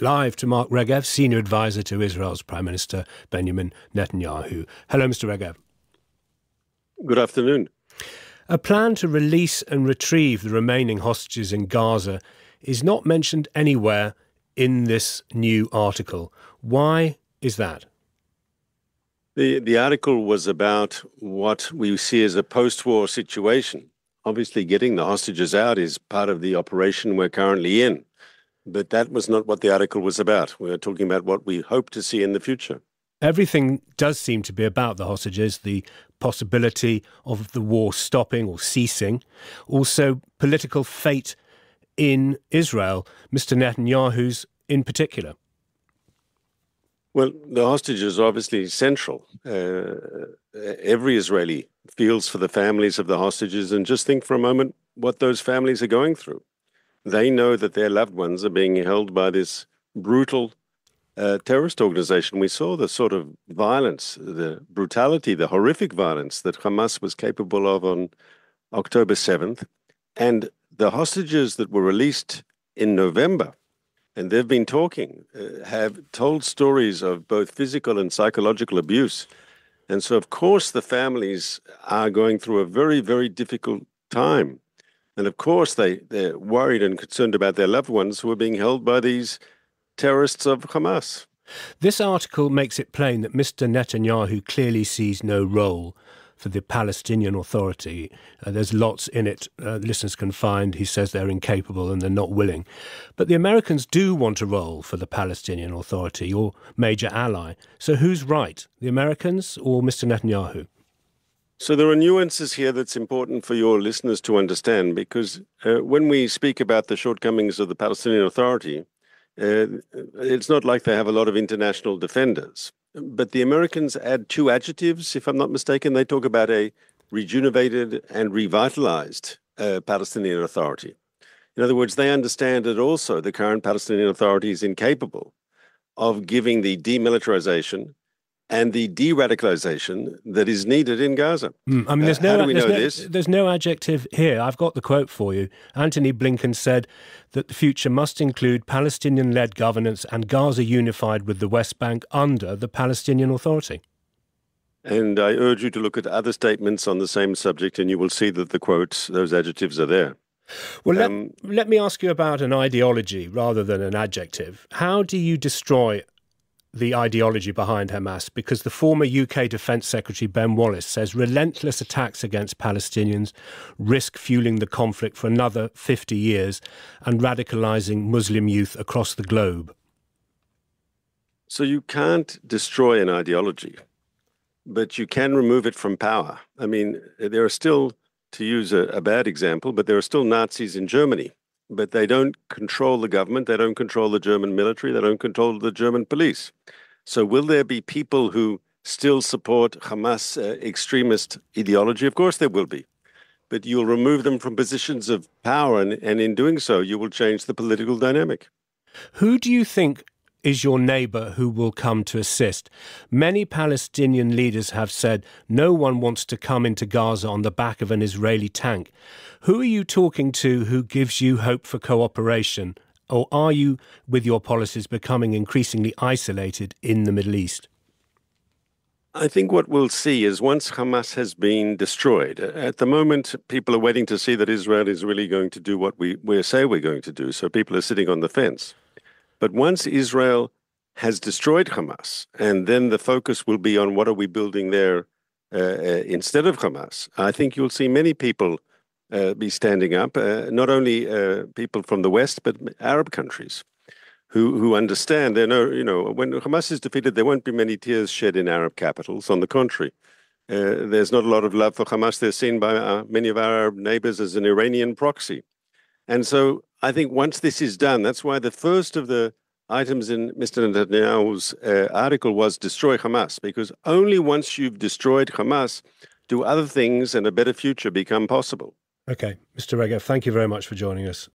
Live to Mark Regev, Senior Advisor to Israel's Prime Minister Benjamin Netanyahu. Hello, Mr. Regev. Good afternoon. A plan to release and retrieve the remaining hostages in Gaza is not mentioned anywhere in this new article. Why is that? The article was about what we see as a post-war situation. Obviously, getting the hostages out is part of the operation we're currently in. But that was not what the article was about. We were talking about what we hope to see in the future. Everything does seem to be about the hostages, the possibility of the war stopping or ceasing, also political fate in Israel, Mr. Netanyahu's in particular. Well, the hostages are obviously central. Every Israeli feels for the families of the hostages, and just think for a moment what those families are going through. They know that their loved ones are being held by this brutal terrorist organization. We saw the sort of violence, the brutality, the horrific violence that Hamas was capable of on October 7th. And the hostages that were released in November, and they've been talking, have told stories of both physical and psychological abuse. And so, of course, the families are going through a very, very difficult time. And of course, they're worried and concerned about their loved ones who are being held by these terrorists of Hamas. This article makes it plain that Mr. Netanyahu clearly sees no role for the Palestinian Authority. There's lots in it listeners can find. He says they're incapable and they're not willing. But the Americans do want a role for the Palestinian Authority, your major ally. So who's right, the Americans or Mr. Netanyahu? So there are nuances here that's important for your listeners to understand, because when we speak about the shortcomings of the Palestinian Authority, it's not like they have a lot of international defenders. But the Americans add two adjectives, if I'm not mistaken. They talk about a rejuvenated and revitalized Palestinian Authority. In other words, they understand that also the current Palestinian Authority is incapable of giving the demilitarization and the de-radicalization that is needed in Gaza. I mean, there's no adjective here. I've got the quote for you. Antony Blinken said that the future must include Palestinian-led governance and Gaza unified with the West Bank under the Palestinian Authority. And I urge you to look at other statements on the same subject, and you will see that the quotes, those adjectives are there. Well, let me ask you about an ideology rather than an adjective. How do you destroy the ideology behind Hamas? Because the former UK Defence Secretary Ben Wallace says relentless attacks against Palestinians risk fueling the conflict for another 50 years and radicalising Muslim youth across the globe. So you can't destroy an ideology, but you can remove it from power. I mean, there are still, to use a bad example, but there are still Nazis in Germany. But they don't control the government, they don't control the German military, they don't control the German police. So will there be people who still support Hamas extremist ideology? Of course there will be. But you'll remove them from positions of power, and in doing so, you will change the political dynamic. Who do you think is your neighbour who will come to assist? Many Palestinian leaders have said no one wants to come into Gaza on the back of an Israeli tank. Who are you talking to who gives you hope for cooperation? Or are you, with your policies, becoming increasingly isolated in the Middle East? I think what we'll see is once Hamas has been destroyed, at the moment people are waiting to see that Israel is really going to do what we say we're going to do. So people are sitting on the fence. But once Israel has destroyed Hamas, and then the focus will be on what are we building there instead of Hamas, I think you'll see many people be standing up, not only people from the West, but Arab countries who understand. They know, when Hamas is defeated, there won't be many tears shed in Arab capitals. On the contrary, there's not a lot of love for Hamas. They're seen by many of our Arab neighbors as an Iranian proxy. And so I think once this is done, that's why the first of the items in Mr. Netanyahu's article was destroy Hamas, because only once you've destroyed Hamas do other things and a better future become possible. Okay, Mr. Regev, thank you very much for joining us.